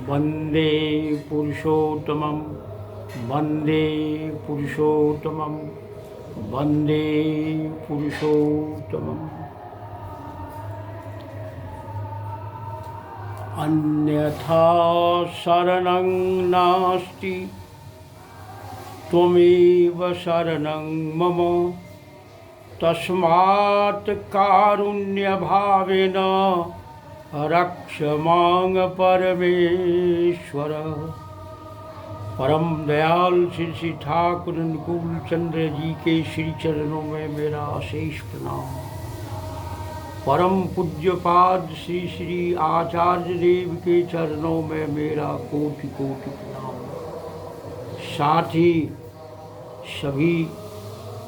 वन्दे पुरुषोत्तमं वन्दे पुरुषोत्तमं वन्दे पुरुषोत्तमम्। अन्यथा शरणं नास्ति त्वमेव शरणं मम। तस्मात् कारुण्यभावेन रक्ष मां परमेश्वर। परम दयाल श्री श्री ठाकुर अनुकूल चंद्र जी के श्री चरणों में मेरा शेष प्रणाम। परम पूज्यपाद श्री श्री आचार्य देव के चरणों में मेरा कोटि कोटि प्रणाम। साथ ही सभी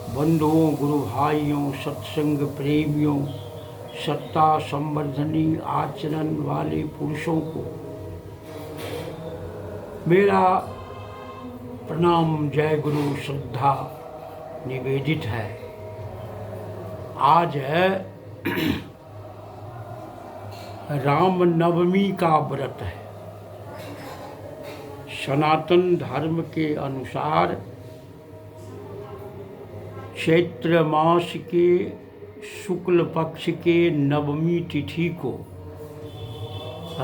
बंधुओं, गुरु भाइयों, सत्संग प्रेमियों, सत्ता संवर्धनी आचरण वाले पुरुषों को मेरा प्रणाम, जय गुरु, श्रद्धा निवेदित है। आज है राम नवमी का व्रत है। सनातन धर्म के अनुसार चैत्र मास के शुक्ल पक्ष के नवमी तिथि को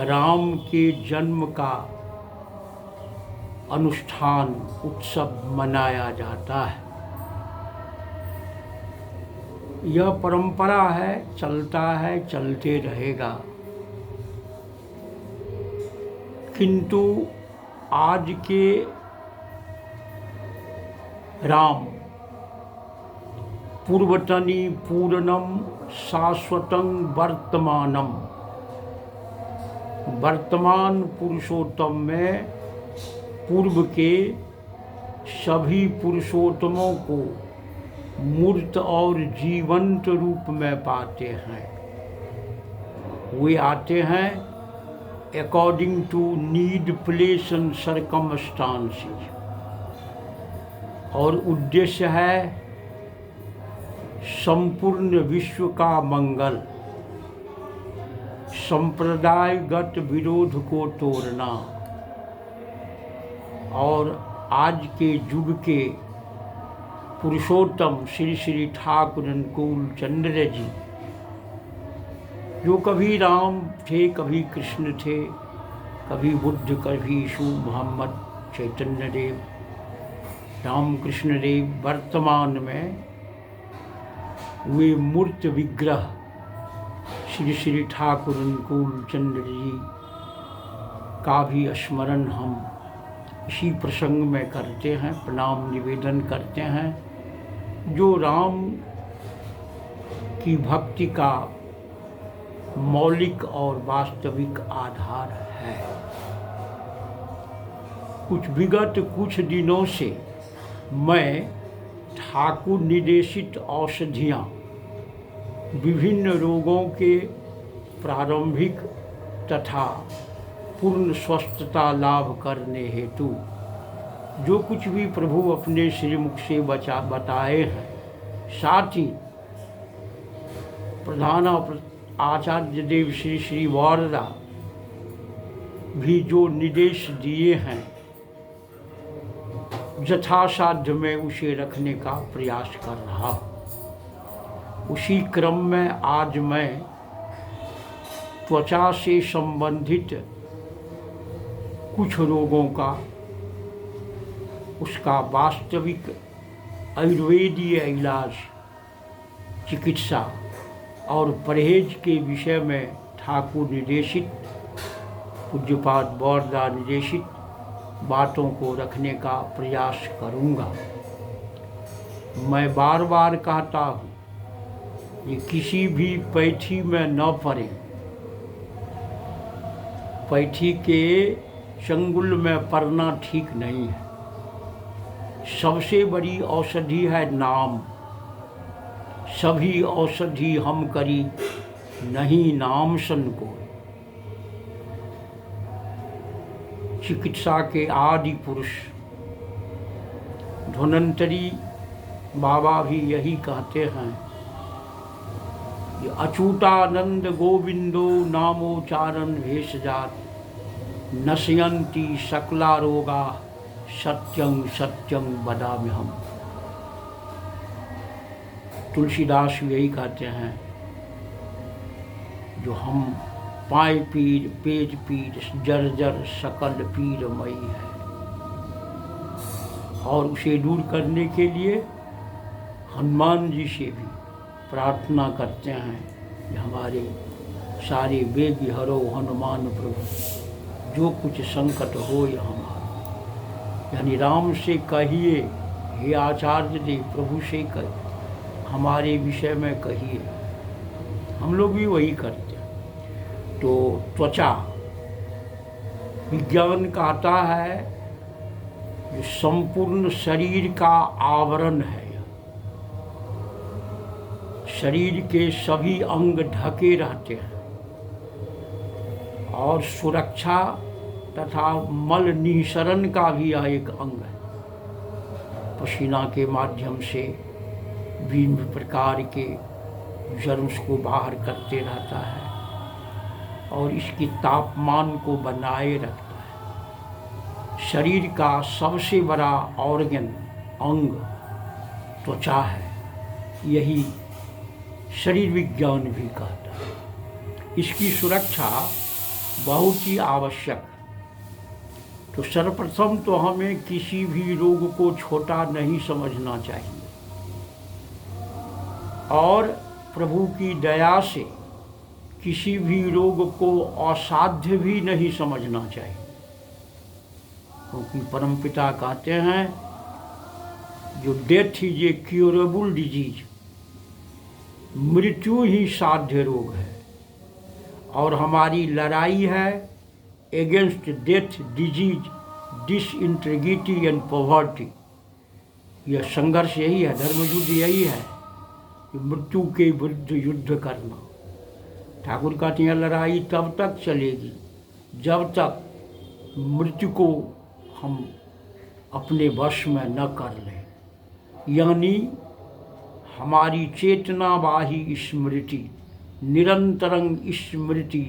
राम के जन्म का अनुष्ठान उत्सव मनाया जाता है। यह परंपरा है, चलता है, चलते रहेगा। किंतु आज के राम पूर्वतनी पूर्णम शाश्वतं वर्तमानम। वर्तमान पुरुषोत्तम में पूर्व के सभी पुरुषोत्तमों को मूर्त और जीवंत रूप में पाते हैं। वे आते हैं according to need, place and circumstances, और उद्देश्य है संपूर्ण विश्व का मंगल, संप्रदायगत विरोध को तोड़ना। और आज के युग के पुरुषोत्तम श्री श्री ठाकुर अनुकूल चंद्र जी, जो कभी राम थे, कभी कृष्ण थे, कभी बुद्ध, कभी यीशु मोहम्मद चैतन्य देव, रामकृष्ण देव, वर्तमान में वे मूर्त विग्रह श्री श्री ठाकुर अनुकूल चंद्र जी का भी स्मरण हम इसी प्रसंग में करते हैं, प्रणाम निवेदन करते हैं, जो राम की भक्ति का मौलिक और वास्तविक आधार है। विगत कुछ दिनों से मैं ठाकुर निर्देशित औषधियाँ विभिन्न रोगों के प्रारंभिक तथा पूर्ण स्वस्थता लाभ करने हेतु जो कुछ भी प्रभु अपने श्रीमुख से बताए हैं, साथ ही प्रधान आचार्य देव श्री श्री वारदा भी जो निर्देश दिए हैं, यथासाध्य में उसे रखने का प्रयास कर रहा हूँ। उसी क्रम में आज मैं त्वचा से संबंधित कुछ रोगों का, उसका वास्तविक आयुर्वेदीय इलाज, चिकित्सा और परहेज के विषय में ठाकुर निर्देशित, पूज्यपाद वारदा निर्देशित बातों को रखने का प्रयास करूँगा। मैं बार बार कहता हूँ, ये किसी भी पैठी में न पड़े। पैठी के चंगुल में पड़ना ठीक नहीं है। सबसे बड़ी औषधि है नाम। सभी औषधि हम करी नहीं नाम सन को। चिकित्सा के आदि पुरुष धन्वंतरी बाबा भी यही कहते हैं, ये अचूटानंद गोविंदो नामोच्चारण भेषजात, नशयन्ति सकला रोगा सत्यं सत्यं वदाम्यहम्। तुलसीदास यही कहते हैं, जो हम पाए पीर पेज पीर जर्जर सकल पीरमयी है। और उसे दूर करने के लिए हनुमान जी से भी प्रार्थना करते हैं कि हमारे सारे वेग हरो हनुमान प्रभु, जो कुछ संकट हो या हमारा। यानी राम से कहिए, हे आचार्य देव, प्रभु से कहिए, हमारे विषय में कहिए। हम लोग भी वही करते हैं। तो त्वचा, विज्ञान कहता है जो संपूर्ण शरीर का आवरण है। शरीर के सभी अंग ढके रहते हैं और सुरक्षा तथा मल निःसरण का भी यह एक अंग है। पसीना के माध्यम से विभिन्न प्रकार के जर्म्स को बाहर करते रहता है और इसके तापमान को बनाए रखता है। शरीर का सबसे बड़ा ऑर्गन, अंग त्वचा है। यही शरीर विज्ञान भी कहता है। इसकी सुरक्षा बहुत ही आवश्यक है। तो सर्वप्रथम तो हमें किसी भी रोग को छोटा नहीं समझना चाहिए और प्रभु की दया से किसी भी रोग को असाध्य भी नहीं समझना चाहिए, क्योंकि परमपिता कहते हैं जो death is a curable disease, मृत्यु ही साध्य रोग है। और हमारी लड़ाई है against death, disease, disintegrity and poverty. यह संघर्ष यही है, धर्म युद्ध यही है कि मृत्यु के विरुद्ध युद्ध करना। ठाकुर कहते हैं लड़ाई तब तक चलेगी जब तक मृत्यु को हम अपने वश में न कर लें। यानी हमारी चेतनावाही स्मृति, निरंतरं स्मृति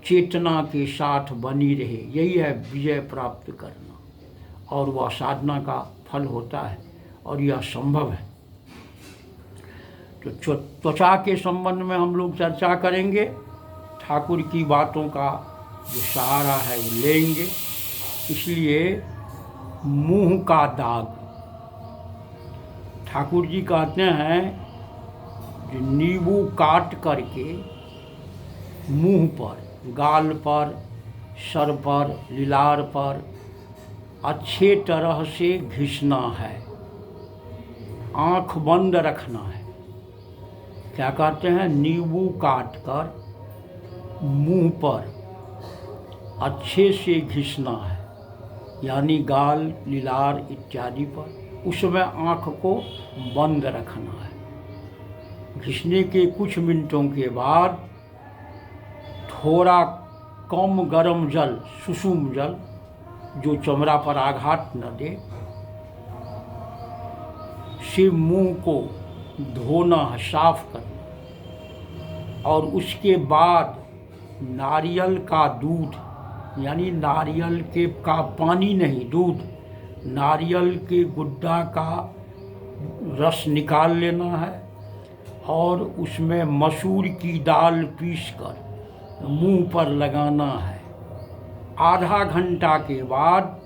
चेतना के साथ बनी रहे, यही है विजय प्राप्त करना। और वह साधना का फल होता है और यह संभव है। तो त्वचा के संबंध में हम लोग चर्चा करेंगे। ठाकुर की बातों का जो सहारा है वो लेंगे। इसलिए मुंह का दाग, ठाकुर जी कहते हैं जो नींबू काट करके मुंह पर, गाल पर, सर पर, लीलार पर अच्छे तरह से घिसना है, आँख बंद रखना है। क्या कहते हैं? नींबू काट कर मुंह पर अच्छे से घिसना है, यानी गाल, लीलार इत्यादि पर। उसमें आँख को बंद रखना है। घिसने के कुछ मिनटों के बाद थोड़ा कम गर्म जल, सुसुम जल, जो चमड़ा पर आघात न दे, से मुंह को धोना है, साफ करना। और उसके बाद नारियल का दूध, यानी नारियल के का पानी नहीं, दूध, नारियल के गुड्डा का रस निकाल लेना है और उसमें मसूर की दाल पीसकर मुंह पर लगाना है। आधा घंटा के बाद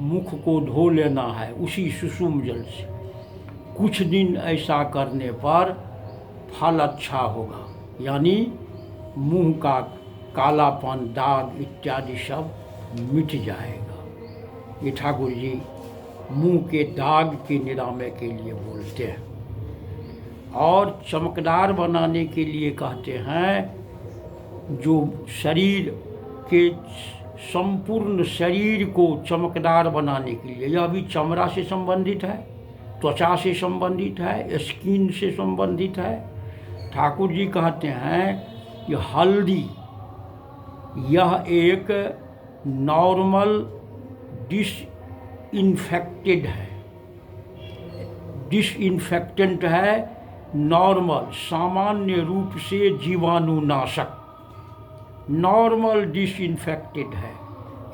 मुख को धो लेना है उसी सुसुम जल से। कुछ दिन ऐसा करने पर फल अच्छा होगा, यानी मुंह का कालापन, दाग इत्यादि सब मिट जाएगा। ये ठाकुर जी मुंह के दाग के निरामे के लिए बोलते हैं। और चमकदार बनाने के लिए कहते हैं, जो शरीर के संपूर्ण शरीर को चमकदार बनाने के लिए, यह भी चमड़ा से संबंधित है, त्वचा से संबंधित है, स्किन से संबंधित है। ठाकुर जी कहते हैं कि हल्दी यह एक नॉर्मल डिसइंफेक्टेड है, डिसइंफेक्टेंट है, नॉर्मल सामान्य रूप से जीवाणुनाशक, नॉर्मल डिसइंफेक्टेड है।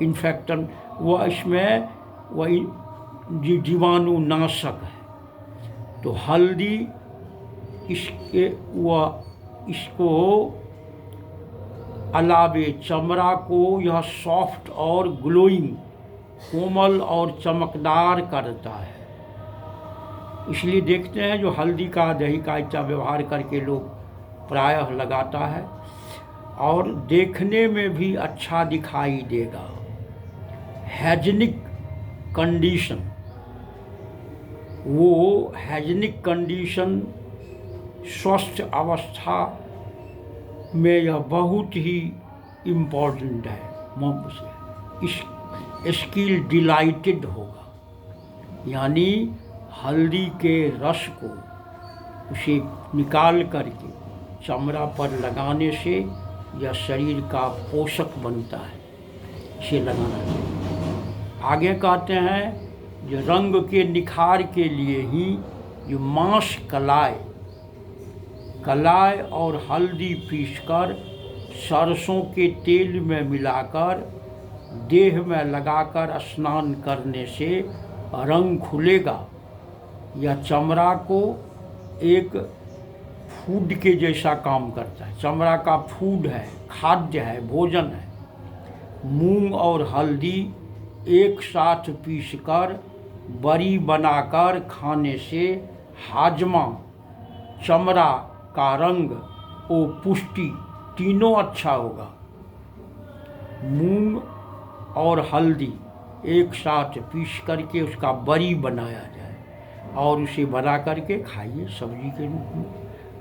इन्फेक्शन, वह इसमें वही जीवाणुनाशक है। तो हल्दी इसको अलावे चमड़ा को यह सॉफ्ट और ग्लोइंग, कोमल और चमकदार करता है। इसलिए देखते हैं जो हल्दी का, दही का इतना व्यवहार करके लोग प्रायः लगाता है और देखने में भी अच्छा दिखाई देगा। हाइजीनिक कंडीशन, वो हाइजीनिक कंडीशन स्वस्थ अवस्था में यह बहुत ही इम्पोर्टेंट है। स्किल डिलाइटेड होगा, यानी हल्दी के रस को उसे निकाल करके चमड़ा पर लगाने से यह शरीर का पोषक बनता है, इसे लगाना चाहिए। आगे कहते हैं जो रंग के निखार के लिए ही जो मांस कलाई और हल्दी पीसकर सरसों के तेल में मिलाकर देह में लगाकर स्नान करने से रंग खुलेगा। यह चमड़ा को एक फूड के जैसा काम करता है, चमड़ा का फूड है, खाद्य है, भोजन है। मूंग और हल्दी एक साथ पीसकर बड़ी बनाकर खाने से हाजमा, चमड़ा का रंग और पुष्टि तीनों अच्छा होगा। मूंग और हल्दी एक साथ पीस करके उसका बड़ी बनाया जाए और उसे बना करके खाइए सब्जी के रूप में।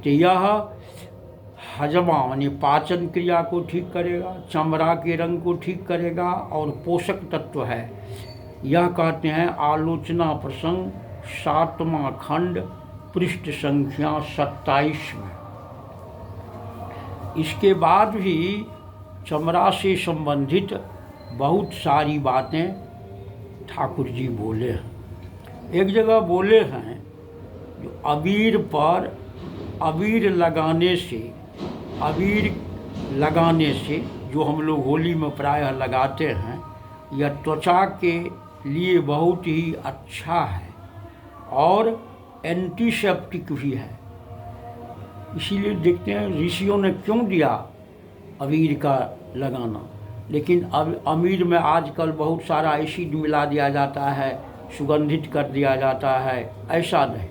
तो यह हजमा यानी पाचन क्रिया को ठीक करेगा, चमड़ा के रंग को ठीक करेगा और पोषक तत्व है। यह कहते हैं आलोचना प्रसंग 7वां खंड पृष्ठ संख्या 27 में। इसके बाद भी चमड़ा से संबंधित बहुत सारी बातें ठाकुर जी बोले हैं। एक जगह बोले हैं जो अबीर लगाने से जो हम लोग होली में प्रायः लगाते हैं, यह त्वचा के लिए बहुत ही अच्छा है और एंटीसेप्टिक भी है। इसीलिए देखते हैं ऋषियों ने क्यों दिया अबीर का लगाना। लेकिन अब अबीर में आजकल बहुत सारा एसिड मिला दिया जाता है, सुगंधित कर दिया जाता है। ऐसा नहीं,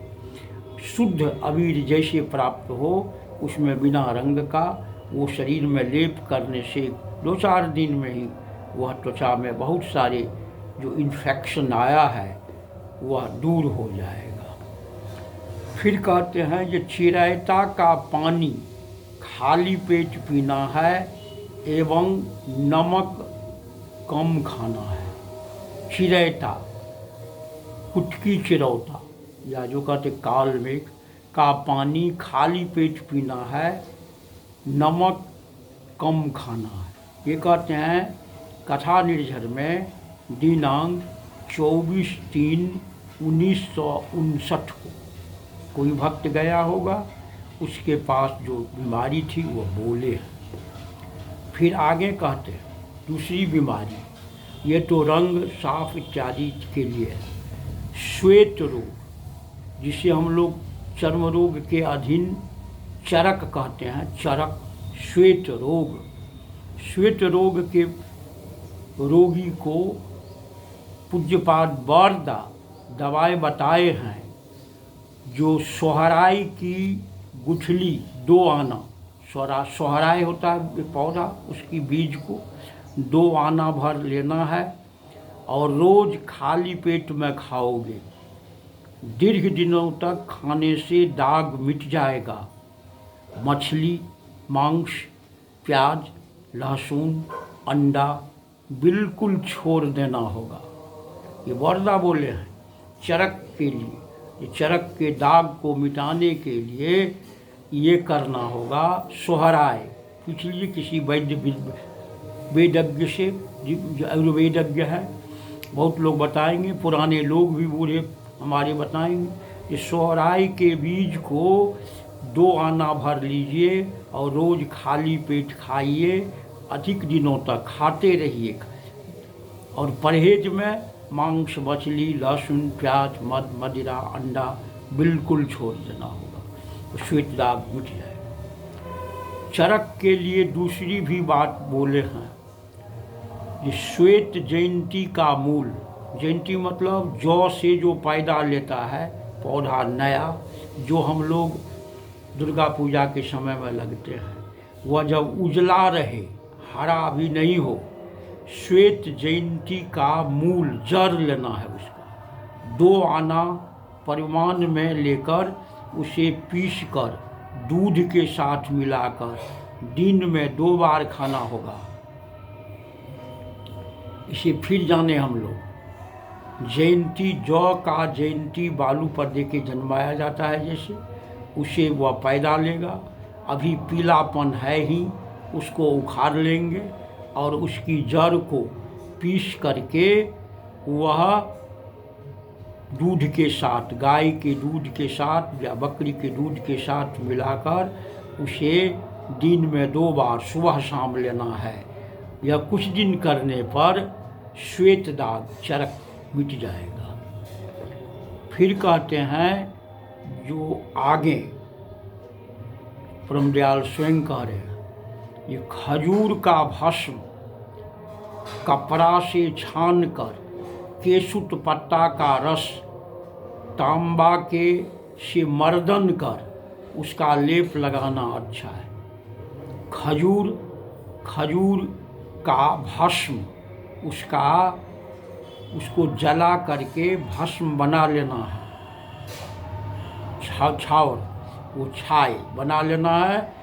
शुद्ध अबीर जैसे प्राप्त हो उसमें बिना रंग का वो शरीर में लेप करने से 2-4 दिन में ही वह त्वचा में बहुत सारे जो इन्फेक्शन आया है वह दूर हो जाएगा। फिर कहते हैं ये चिरैता का पानी खाली पेट पीना है एवं नमक कम खाना है। चिरैता, कुटकी चिरौता या जो कहते कालमेघ का पानी खाली पेट पीना है, नमक कम खाना है। ये कहते हैं कथा निर्झर में दिनांक 24/3/1959 को कोई भक्त गया होगा, उसके पास जो बीमारी थी वो बोले हैं। फिर आगे कहते हैं दूसरी बीमारी, ये तो रंग साफ इत्यादि के लिए है। श्वेत रोग, जिसे हम लोग चर्म रोग के अधीन चरक कहते हैं, चरक श्वेत रोग के रोगी को पूज्यपाद बरदा दवाई बताए हैं। जो सोहराई की गुठली 2 आना, सोहराई होता है पौधा, उसकी बीज को 2 आना भर लेना है और रोज़ खाली पेट में खाओगे। दीर्घ दिनों तक खाने से दाग मिट जाएगा। मछली, मांस, प्याज, लहसुन, अंडा बिल्कुल छोड़ देना होगा। ये वरदा बोले हैं चरक के लिए। ये चरक के दाग को मिटाने के लिए ये करना होगा सोहराय। पूछ लीजिए किसी वेदज्ञ से, जो आयुर्वेदज्ञ है, बहुत लोग बताएंगे, पुराने लोग भी बूढ़े हमारे बताएंगे। ये सोहराय के बीज को 2 आना भर लीजिए और रोज़ खाली पेट खाइए, अधिक दिनों तक खाते रहिए। और परहेज में मांस, मछली, लहसुन, प्याज, मद, मदिरा, अंडा बिल्कुल छोड़ देना होगा, तो श्वेत दाग मिट जाएगा। चरक के लिए दूसरी भी बात बोले हैं, ये श्वेत जयंती का मूल, जयंती मतलब जौ से जो पैदा लेता है पौधा नया, जो हम लोग दुर्गा पूजा के समय में लगते हैं, वह जब उजला रहे, हरा भी नहीं हो, श्वेत जयंती का मूल जड़ लेना है उसका, 2 आना परिमाण में लेकर उसे पीसकर दूध के साथ मिलाकर दिन में 2 बार खाना होगा। इसे फिर जाने हम लोग, जयंती जौ का जयंती बालू पर दे के जन्माया जाता है, जैसे उसे वह पैदा लेगा, अभी पीलापन है ही, उसको उखाड़ लेंगे और उसकी जड़ को पीस करके वह दूध के साथ, गाय के दूध के साथ या बकरी के दूध के साथ मिलाकर उसे दिन में 2 बार सुबह शाम लेना है। यह कुछ दिन करने पर श्वेत दाग, चरक मिट जाएगा। फिर कहते हैं, जो आगे परमदयाल स्वयं कह रहे हैं, ये खजूर का भस्म कपड़ा से छान कर केसुत पत्ता का रस तांबा के से मर्दन कर उसका लेप लगाना अच्छा है। खजूर का भस्म, उसको जला करके भस्म बना लेना है, छावर, वो छाय बना लेना है,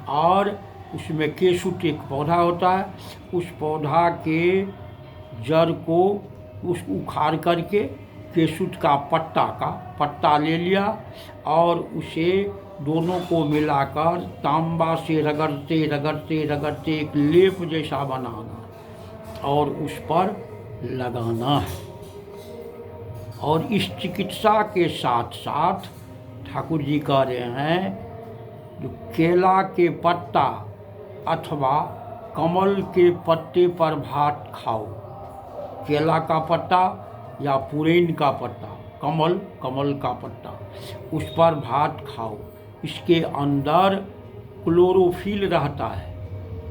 और उसमें केसुत एक पौधा होता है, उस पौधा के जड़ को उखाड़ करके केसुत का पत्ता ले लिया और उसे दोनों को मिलाकर तांबा से रगड़ते रगड़ते रगड़ते एक लेप जैसा बनाना और उस पर लगाना है। और इस चिकित्सा के साथ साथ ठाकुर जी कह रहे हैं, जो केला के पत्ता अथवा कमल के पत्ते पर भात खाओ, केला का पत्ता या पुरैन का पत्ता, कमल का पत्ता, उस पर भात खाओ। इसके अंदर क्लोरोफिल रहता है,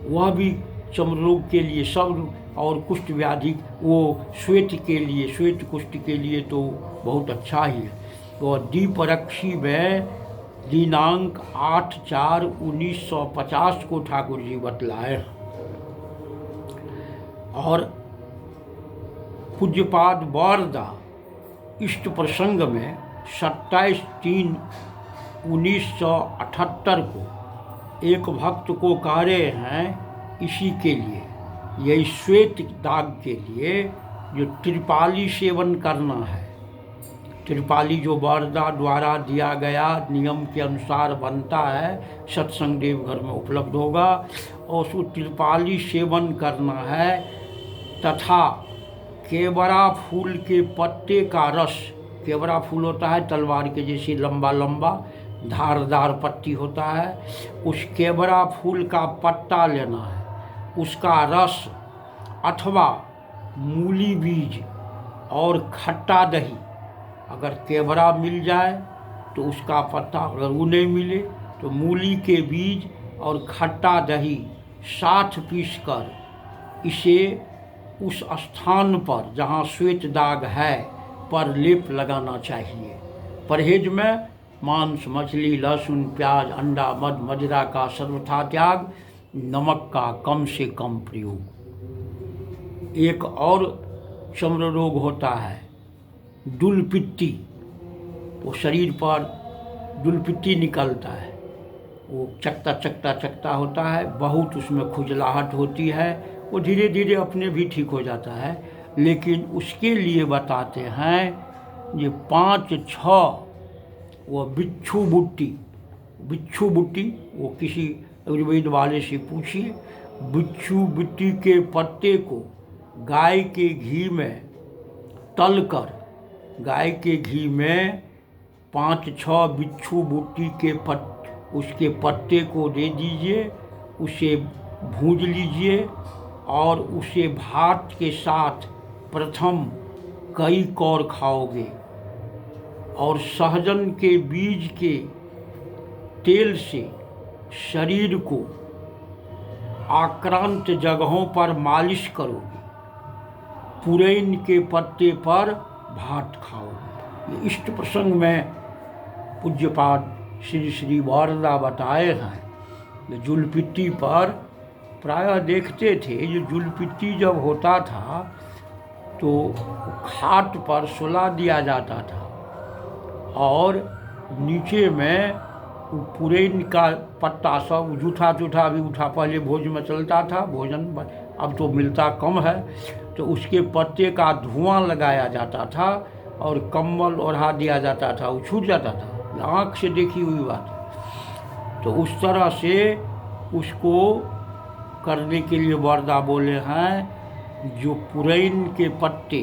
वह भी चर्म रोग के लिए सब, और कुष्ठ व्याधि, वो श्वेत कुष्ठ के लिए तो बहुत अच्छा ही है। तो दीपरक्षी में दिनांक 8/4/1950 को ठाकुर जी बतलाए। और पूज्यपाद वारदा इष्ट प्रसंग में 27/3/1978 को एक भक्त को कह रहे हैं, इसी के लिए, यही श्वेत दाग के लिए जो त्रिपाली सेवन करना है, त्रिपाली जो वारदा द्वारा दिया गया नियम के अनुसार बनता है, सत्संग देव घर में उपलब्ध होगा, और उसको त्रिपाली सेवन करना है। तथा केवड़ा फूल के पत्ते का रस, केवड़ा फूल होता है तलवार के जैसे लंबा लंबा धारदार पत्ती होता है, उस केवड़ा फूल का पत्ता लेना है, उसका रस अथवा मूली बीज और खट्टा दही, अगर केवड़ा मिल जाए तो उसका पत्ता, अगर वो नहीं मिले तो मूली के बीज और खट्टा दही साथ पीसकर इसे उस स्थान पर जहाँ श्वेत दाग है पर लेप लगाना चाहिए। परहेज में मांस, मछली, लहसुन, प्याज, अंडा, मद, मदिरा का सर्वथा त्याग, नमक का कम से कम प्रयोग। एक और चर्म रोग होता है दुलपित्ती, वो शरीर पर दुलपित्ती निकलता है, वो चकता होता है, बहुत उसमें खुजलाहट होती है, वो धीरे धीरे अपने भी ठीक हो जाता है। लेकिन उसके लिए बताते हैं ये 5-6 वो बिच्छू बुट्टी, वो किसी आयुर्वेद वाले से पूछिए, बिच्छू बुट्टी के पत्ते को गाय के घी में तलकर, गाय के घी में 5-6 बिच्छू बुट्टी के उसके पत्ते को दे दीजिए, उसे भूंज लीजिए और उसे भात के साथ प्रथम कई कौर खाओगे और सहजन के बीज के तेल से शरीर को आक्रांत जगहों पर मालिश करोगे, पुरैन के पत्ते पर भात खाओगे। ये इष्ट प्रसंग में पूज्यपाद श्री श्री वारदा बताए हैं। ये जुलपिट्टी पर प्रायः देखते थे, ये जुलपिट्टी जब होता था तो खाट पर सुला दिया जाता था और नीचे में पुरैन का पत्ता सब जूठा जूठा भी उठा, पहले भोज में चलता था भोजन, अब तो मिलता कम है, तो उसके पत्ते का धुआं लगाया जाता था और कंबल ओढ़ा दिया जाता था, वो छूट जाता था। आँख से देखी हुई बात है। तो उस तरह से उसको करने के लिए वारदा बोले हैं, जो पुरैन के पत्ते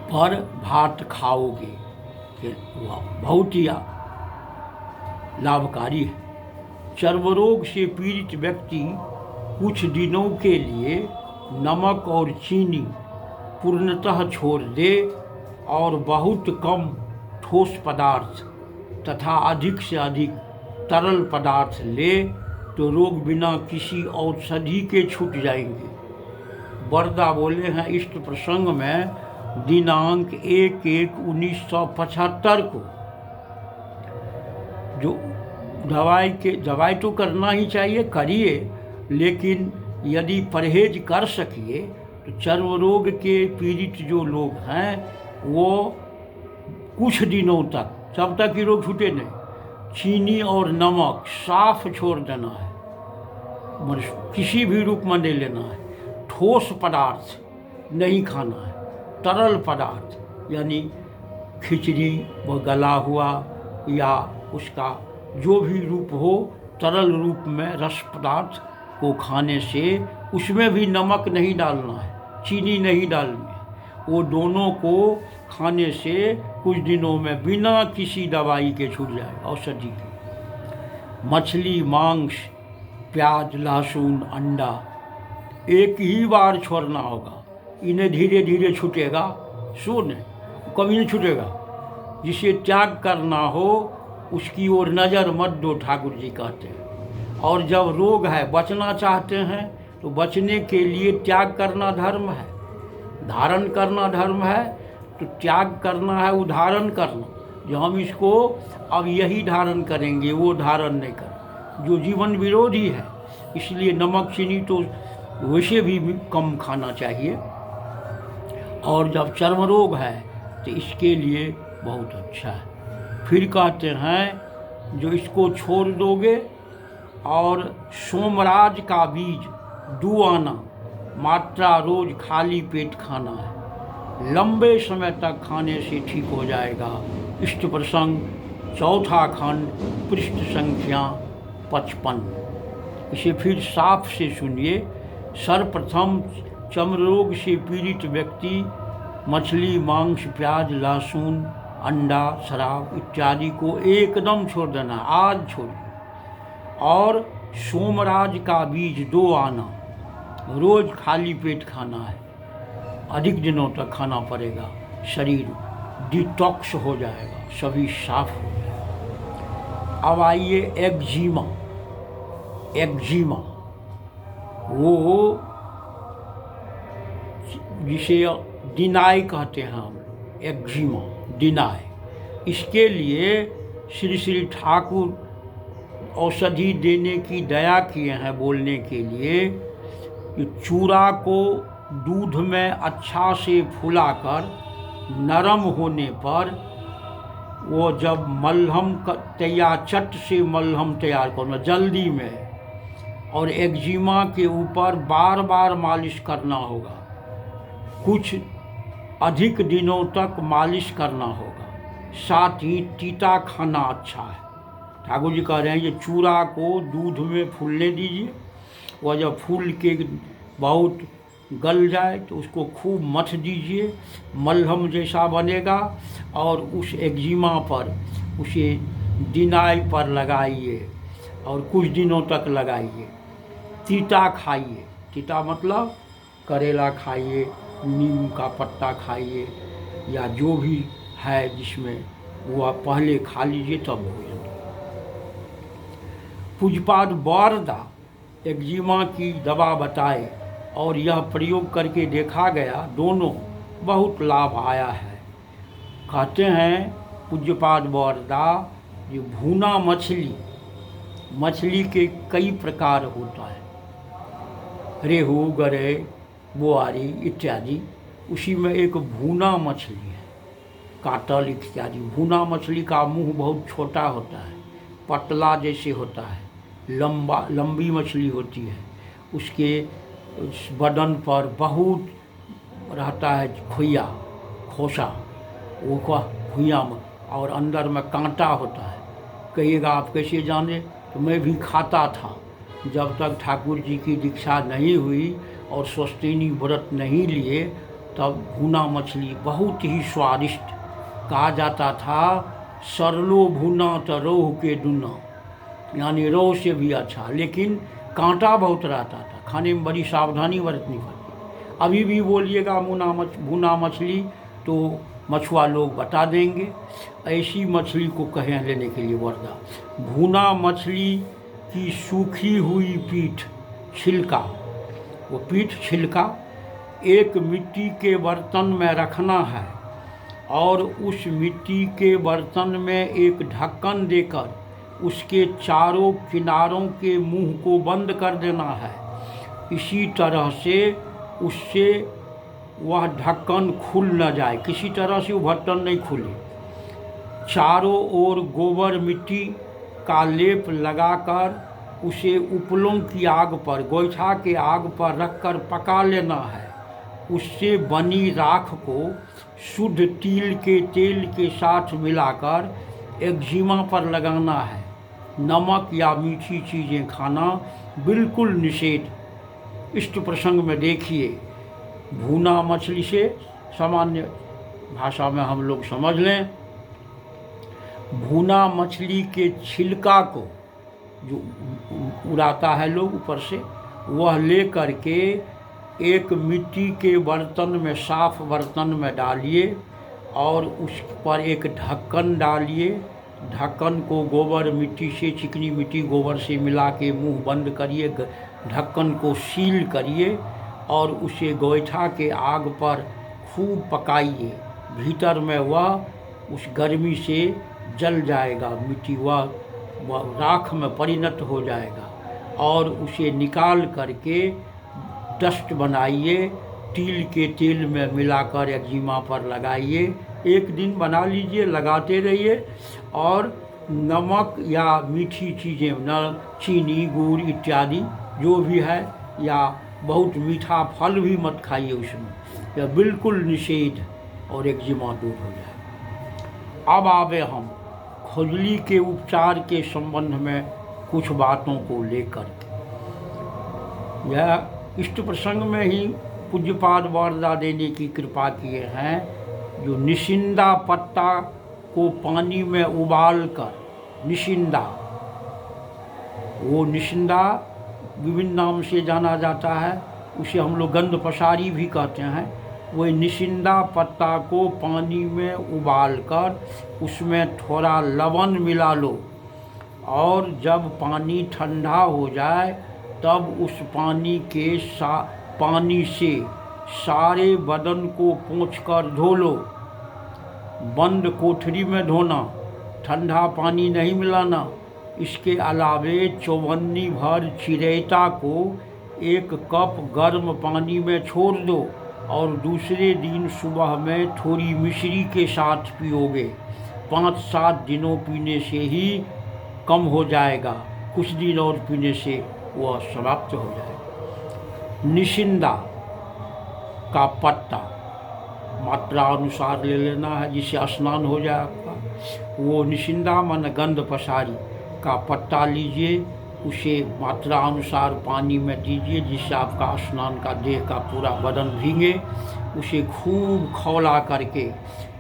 पर भात खाओगे, बहुत ही लाभकारी है। चर्मरोग से पीड़ित व्यक्ति कुछ दिनों के लिए नमक और चीनी पूर्णतः छोड़ दे और बहुत कम ठोस पदार्थ तथा अधिक से अधिक तरल पदार्थ ले तो रोग बिना किसी औषधि के छूट जाएंगे। वारदा बोले हैं इष्ट प्रसंग में दिनांक 1/1/1975 को जो दवाई तो करना ही चाहिए, करिए, लेकिन यदि परहेज कर सकिए तो चर्म रोग के पीड़ित जो लोग हैं वो कुछ दिनों तक, जब तक कि रोग छूटे नहीं, चीनी और नमक साफ छोड़ देना है, किसी भी रूप में नहीं लेना है। ठोस पदार्थ नहीं खाना है, तरल पदार्थ यानी खिचड़ी व गला हुआ या उसका जो भी रूप हो, तरल रूप में रस पदार्थ को खाने से उसमें भी नमक नहीं डालना है, चीनी नहीं डालनी है। वो दोनों को खाने से कुछ दिनों में बिना किसी दवाई के छूट जाए, औषधि के। मछली, मांस, प्याज, लहसुन, अंडा एक ही बार छोड़ना होगा, इन्हें धीरे धीरे छूटेगा, सुन कभी नहीं छूटेगा। जिसे त्याग करना हो उसकी ओर नज़र मत दो, ठाकुर जी कहते हैं। और जब रोग है, बचना चाहते हैं तो बचने के लिए त्याग करना धर्म है, धारण करना धर्म है। तो त्याग करना है, उधारण करना, जो हम इसको अब यही धारण करेंगे वो धारण नहीं कर, जो जीवन विरोधी है। इसलिए नमक चीनी तो वैसे भी कम खाना चाहिए, और जब चर्म रोग है तो इसके लिए बहुत अच्छा है। फिर कहते हैं जो इसको छोड़ दोगे और सोमराज का बीज 2 आना मात्रा रोज खाली पेट खाना है, लंबे समय तक खाने से ठीक हो जाएगा। इष्ट प्रसंग 4था खंड, पृष्ठ संख्या 55। इसे फिर साफ से सुनिए। सर्वप्रथम चर्म रोग से पीड़ित व्यक्ति मछली, मांस, प्याज, लहसुन, अंडा, शराब इत्यादि को एकदम छोड़ देना, आज छोड़िए। और सोमराज का बीज 2 आना रोज खाली पेट खाना है, अधिक दिनों तक खाना पड़ेगा, शरीर डिटॉक्स हो जाएगा, सभी साफ हो जाएगा। अब आइए एक्जिमा। वो जिसे डिनाई कहते हैं हम लोग, एक्जिमा, डिनाई। इसके लिए श्री श्री ठाकुर औषधि देने की दया किए हैं बोलने के लिए कि चूड़ा को दूध में अच्छा से फुलाकर नरम होने पर वो जब मलहम तैयार, चट से मलहम तैयार करना जल्दी में, और एक्जिमा के ऊपर बार बार मालिश करना होगा, कुछ अधिक दिनों तक मालिश करना होगा। साथ ही तीता खाना अच्छा है। ठाकुर जी कह रहे हैं ये चूड़ा को दूध में फूलने दीजिए, वह जब फूल के बहुत गल जाए तो उसको खूब मथ दीजिए, मलहम जैसा बनेगा, और उस एक्जिमा पर उसे डिनाई पर लगाइए और कुछ दिनों तक लगाइए। तीता खाइए, तीता मतलब करेला खाइए, नीम का पत्ता खाइए, या जो भी है जिसमें वो आप पहले खा लीजिए तब भोजन। पूज्यपाद वारदा एक्जिमा की दवा बताए और यह प्रयोग करके देखा गया, दोनों बहुत लाभ आया है। कहते हैं पूज्यपाद वारदा, ये भुना मछली के कई प्रकार होता है, रेहू, गरई, बोआरी इत्यादि। उसी में एक भुना मछली है, काटल इत्यादि। भुना मछली का मुंह बहुत छोटा होता है, पतला जैसे होता है, लंबी मछली होती है। उसके बदन पर बहुत रहता है खोसा, वो खुइया में, और अंदर में कांटा होता है। कहिएगा आप कैसे जाने, तो मैं भी खाता था जब तक ठाकुर जी की दीक्षा नहीं हुई और स्वस्तिनी व्रत नहीं लिए, तब भुना मछली बहुत ही स्वादिष्ट कहा जाता था। सरलो भुना तो रोह के दुना, यानी रोह से भी अच्छा, लेकिन कांटा बहुत रहता था, खाने में बड़ी सावधानी बरतनी पड़ती। अभी भी बोलिएगा भुना मछली तो मछुआ लोग बता देंगे। ऐसी मछली को कहें लेने के लिए वर्दा। भुना मछली की सूखी हुई पीठ, छिलका, वो पीठ छिलका एक मिट्टी के बर्तन में रखना है और उस मिट्टी के बर्तन में एक ढक्कन देकर उसके चारों किनारों के मुंह को बंद कर देना है। इसी तरह से उससे वह ढक्कन खुल न जाए, किसी तरह से वो बर्तन नहीं खुले। चारों ओर गोबर मिट्टी का लेप लगाकर उसे उपलों की आग पर, गोईठा के आग पर रखकर पका लेना है। उससे बनी राख को शुद्ध तिल के तेल के साथ मिलाकर एक्जिमा पर लगाना है। नमक या मीठी चीज़ें खाना बिल्कुल निषेध। इष्ट प्रसंग में देखिए, भुना मछली से सामान्य भाषा में हम लोग समझ लें, भुना मछली के छिलका को जो उड़ाता है लोग ऊपर से, वह ले करके एक मिट्टी के बर्तन में, साफ बर्तन में डालिए और उस पर एक ढक्कन डालिए। ढक्कन को गोबर मिट्टी से, चिकनी मिट्टी गोबर से मिला के मुँह बंद करिए, ढक्कन को सील करिए और उसे गोईठा के आग पर खूब पकाइए। भीतर में वह उस गर्मी से जल जाएगा, मिट्टी वह राख में परिणत हो जाएगा और उसे निकाल करके डस्ट बनाइए, तिल के तेल में मिलाकर एक्जिमा पर लगाइए। एक दिन बना लीजिए, लगाते रहिए और नमक या मीठी चीज़ें, न चीनी, गुड़ इत्यादि जो भी है, या बहुत मीठा फल भी मत खाइए उसमें, यह बिल्कुल निषेध, और एक्जिमा दूर हो जाए। अब आवे हम खुजली के उपचार के संबंध में कुछ बातों को लेकर के। यह इष्ट प्रसंग में ही पूज्यपाद वारदा देने की कृपा किए हैं। जो निशिंदा पत्ता को पानी में उबाल कर, निशिंदा, वो निशिंदा विभिन्न नाम से जाना जाता है, उसे हम लोग गंध पसारी भी कहते हैं। वही निशिंदा पत्ता को पानी में उबालकर उसमें थोड़ा लवण मिला लो और जब पानी ठंडा हो जाए तब उस पानी से सारे बदन को पोंछकर धो लो। बंद कोठरी में धोना, ठंडा पानी नहीं मिलाना। इसके अलावे चौवन्नी भर चिरैता को 1 कप गर्म पानी में छोड़ दो और दूसरे दिन सुबह में थोड़ी मिश्री के साथ पियोगे। 5-7 दिनों पीने से ही कम हो जाएगा, कुछ दिन और पीने से वह समाप्त हो जाएगा। निशिंदा का पत्ता मात्रा अनुसार ले लेना है, जिससे स्नान हो जाए आपका। वो निशिंदा मन गंध पसारी का पत्ता लीजिए, उसे मात्रा अनुसार पानी में दीजिए, जिससे आपका स्नान का देह का पूरा बदन भीगे। उसे खूब खौला करके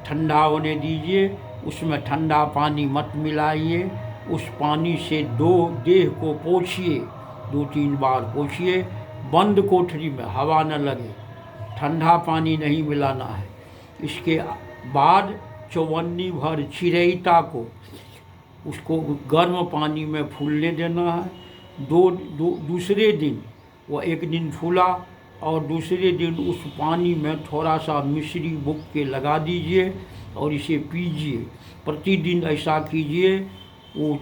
ठंडा होने दीजिए। उसमें ठंडा पानी मत मिलाइए। उस पानी से देह को पोंछिए, 2-3 बार पोंछिए बंद कोठरी में हवा न लगे, ठंडा पानी नहीं मिलाना है। इसके बाद चौवन्नी भर चिरैता को उसको गर्म पानी में फूलने देना है। दूसरे दिन वह एक दिन फूला और दूसरे दिन उस पानी में थोड़ा सा मिश्री बुक के लगा दीजिए और इसे पीजिए। प्रतिदिन ऐसा कीजिए। वो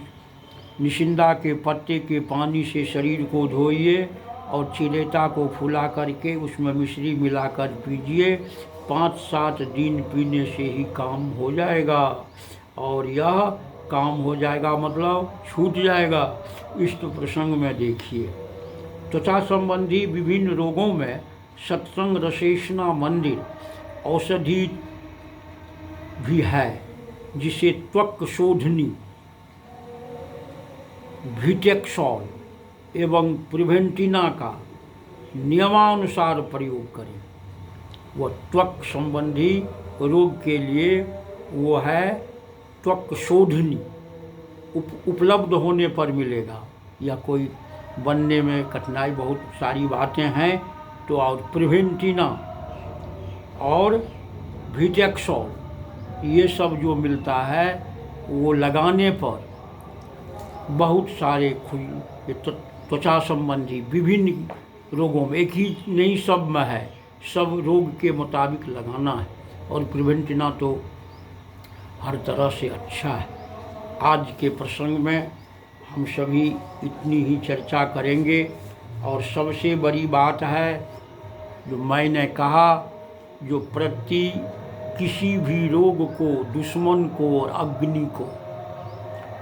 निशिंदा के पत्ते के पानी से शरीर को धोइए और चिरेता को फुला करके उसमें मिश्री मिलाकर पीजिए। 5-7 दिन पीने से ही काम हो जाएगा, और यह काम हो जाएगा मतलब छूट जाएगा। इस प्रसंग में देखिए, त्वचा संबंधी विभिन्न रोगों में सत्संग रसेशना मंदिर औषधि भी है, जिसे त्वक शोधनी विटेक्सॉल एवं प्रिवेंटिना का नियमानुसार प्रयोग करें। वह त्वक संबंधी रोग के लिए वो है त्वक शोधनी, उपलब्ध होने पर मिलेगा, या कोई बनने में कठिनाई बहुत सारी बातें हैं तो, और प्रिवेंटिना और विटेक्सॉल ये सब जो मिलता है वो लगाने पर बहुत सारे त्वचा संबंधी विभिन्न रोगों में, एक ही नहीं सब में है, सब रोग के मुताबिक लगाना है। और प्रिवेंटिना तो हर तरह से अच्छा है। आज के प्रसंग में हम सभी इतनी ही चर्चा करेंगे। और सबसे बड़ी बात है जो मैंने कहा, जो प्रति किसी भी रोग को, दुश्मन को और अग्नि को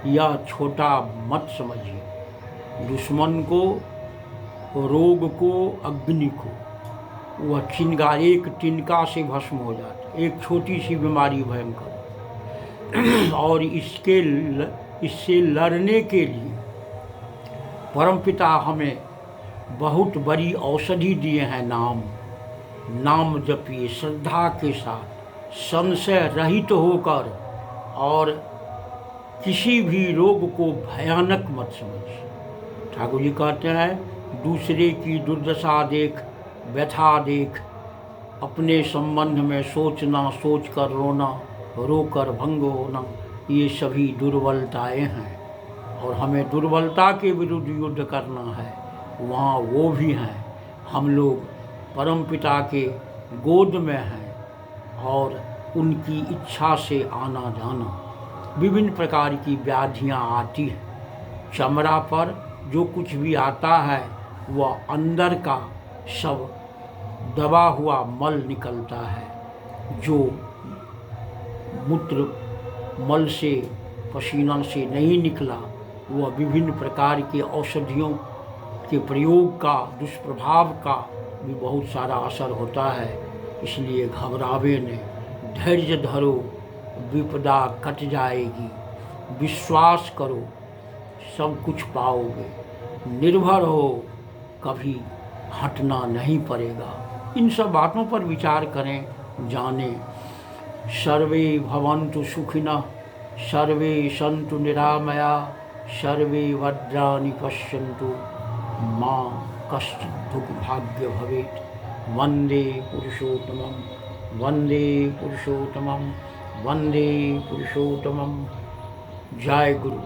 या छोटा मत समझिए। दुश्मन को, रोग को, अग्नि को, वह चिंगारी एक तिनका से भस्म हो जाता है। एक छोटी सी बीमारी भयंकर और इससे लड़ने के लिए परमपिता हमें बहुत बड़ी औषधि दिए हैं। नाम जपिए श्रद्धा के साथ, संशय रहित होकर, और किसी भी रोग को भयानक मत समझिए। ठाकुर जी कहते हैं, दूसरे की दुर्दशा देख, व्यथा देख, अपने संबंध में सोचना, सोच कर रोना, रोकर भंग होना, ये सभी दुर्बलताएं हैं। और हमें दुर्बलता के विरुद्ध युद्ध करना है, वहाँ वो भी हैं। हम लोग परमपिता के गोद में हैं और उनकी इच्छा से आना जाना। विभिन्न प्रकार की व्याधियाँ आती हैं। चमड़ा पर जो कुछ भी आता है वह अंदर का सब दबा हुआ मल निकलता है, जो मूत्र मल से, पसीना से नहीं निकला, वह विभिन्न प्रकार के औषधियों के प्रयोग का, दुष्प्रभाव का भी बहुत सारा असर होता है। इसलिए घबरावे नहीं, धैर्य धरो, विपदा कट जाएगी, विश्वास करो, सब कुछ पाओगे, निर्भर हो, कभी हटना नहीं पड़ेगा। इन सब बातों पर विचार करें, जानें। सर्वे भवन्तु सुखिनः, सर्वे सन्तु निरामया, सर्वे भद्राणि पश्यन्तु, मा कश्चित् दुर्भाग्य भवेत्। वन्दे पुरुषोत्तमं, वन्दे पुरुषोत्तमं, वन्दे पुरुषोत्तमं। जय गुरु।